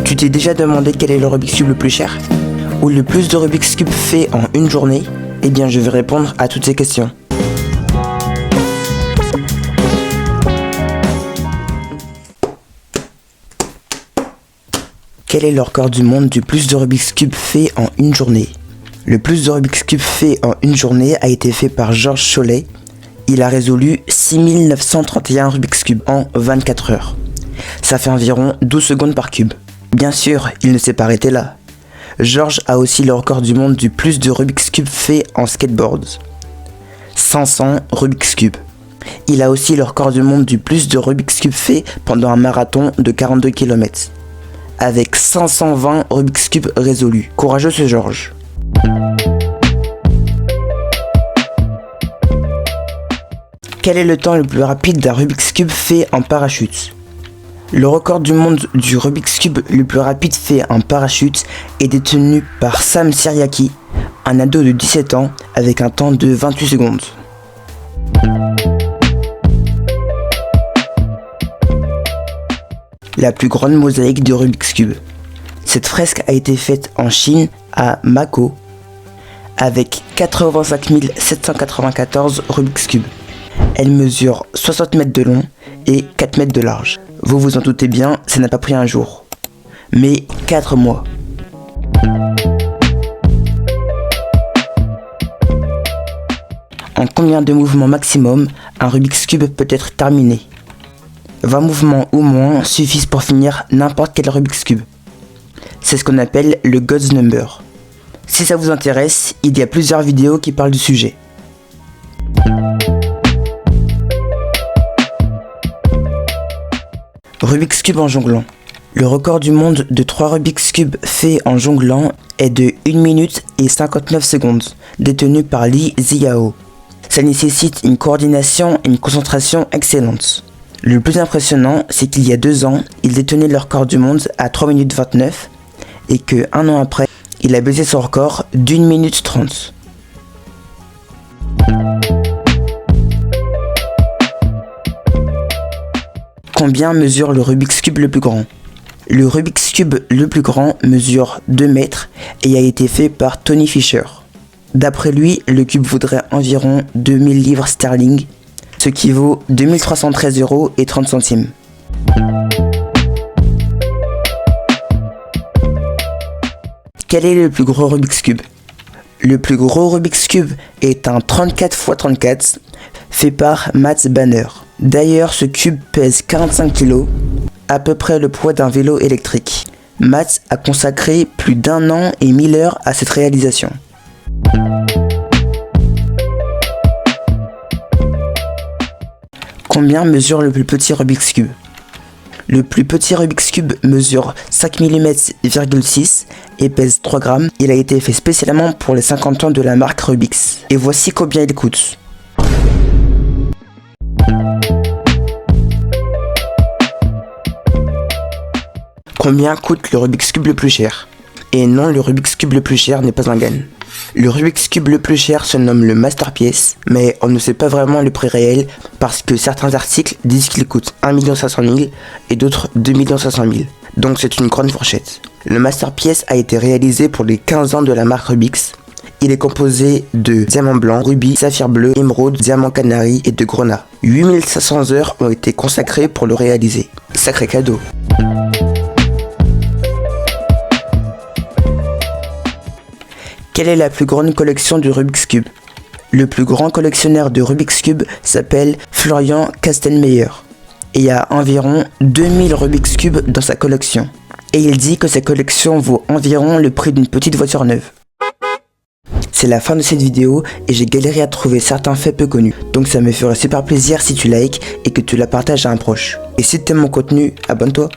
Tu t'es déjà demandé quel est le Rubik's Cube le plus cher? Ou le plus de Rubik's Cube fait en une journée? Eh bien je vais répondre à toutes ces questions. Quel est le record du monde du plus de Rubik's Cube fait en une journée? Le plus de Rubik's Cube fait en une journée a été fait par Georges Cholet. Il a résolu 6931 Rubik's Cube en 24 heures. Ça fait environ 12 secondes par cube. Bien sûr, il ne s'est pas arrêté là. Georges a aussi le record du monde du plus de Rubik's Cube fait en skateboard. 500 Rubik's Cube. Il a aussi le record du monde du plus de Rubik's Cube fait pendant un marathon de 42 km. Avec 520 Rubik's Cube résolus. Courageux ce Georges. Quel est le temps le plus rapide d'un Rubik's Cube fait en parachute? Le record du monde du Rubik's Cube le plus rapide fait en parachute est détenu par Sam Siriaki, un ado de 17 ans avec un temps de 28 secondes. La plus grande mosaïque de Rubik's Cube. Cette fresque a été faite en Chine, à Mako, avec 85 794 Rubik's Cube. Elle mesure 60 mètres de long et 4 mètres de large. Vous vous en doutez bien, ça n'a pas pris un jour, mais 4 mois. En combien de mouvements maximum un Rubik's Cube peut être terminé? 20 mouvements ou moins suffisent pour finir n'importe quel Rubik's Cube. C'est ce qu'on appelle le God's Number. Si ça vous intéresse, il y a plusieurs vidéos qui parlent du sujet. Rubik's Cube en jonglant. Le record du monde de 3 Rubik's Cube faits en jonglant est de 1 minute et 59 secondes, détenu par Li Ziyao. Ça nécessite une coordination et une concentration excellentes. Le plus impressionnant, c'est qu'il y a 2 ans, il détenait le record du monde à 3 minutes 29 et que 1 an après, il a baissé son record d'1 minute 30. Combien mesure le Rubik's Cube le plus grand? Le Rubik's Cube le plus grand mesure 2 mètres et a été fait par Tony Fisher. D'après lui, le cube vaudrait environ 2000 livres sterling, ce qui vaut 2313 € et 30 centimes. Quel est le plus gros Rubik's Cube? Le plus gros Rubik's Cube est un 34 x 34 fait par Mats Banner. D'ailleurs, ce cube pèse 45 kg, à peu près le poids d'un vélo électrique. Mats a consacré plus d'1 an et 1000 heures à cette réalisation. Combien mesure le plus petit Rubik's Cube? Le plus petit Rubik's Cube mesure 5 mm,6 et pèse 3 grammes. Il a été fait spécialement pour les 50 ans de la marque Rubik's. Et voici combien il coûte. Combien coûte le Rubik's Cube le plus cher? Et non, le Rubik's Cube le plus cher n'est pas un GAN. Le Rubik's Cube le plus cher se nomme le Masterpiece, mais on ne sait pas vraiment le prix réel parce que certains articles disent qu'il coûte 1 500 000 et d'autres 2 500 000. Donc c'est une grande fourchette. Le Masterpiece a été réalisé pour les 15 ans de la marque Rubik's. Il est composé de diamant blanc, rubis, saphir bleu, émeraude, diamant canari et de grenat. 8500 heures ont été consacrées pour le réaliser. Sacré cadeau. Quelle est la plus grande collection de Rubik's Cube? Le plus grand collectionneur de Rubik's Cube s'appelle Florian Kastelmeyer et il a environ 2000 Rubik's Cube dans sa collection. Et il dit que sa collection vaut environ le prix d'une petite voiture neuve. C'est la fin de cette vidéo et j'ai galéré à trouver certains faits peu connus. Donc ça me ferait super plaisir si tu likes et que tu la partages à un proche. Et si tu aimes mon contenu, abonne-toi.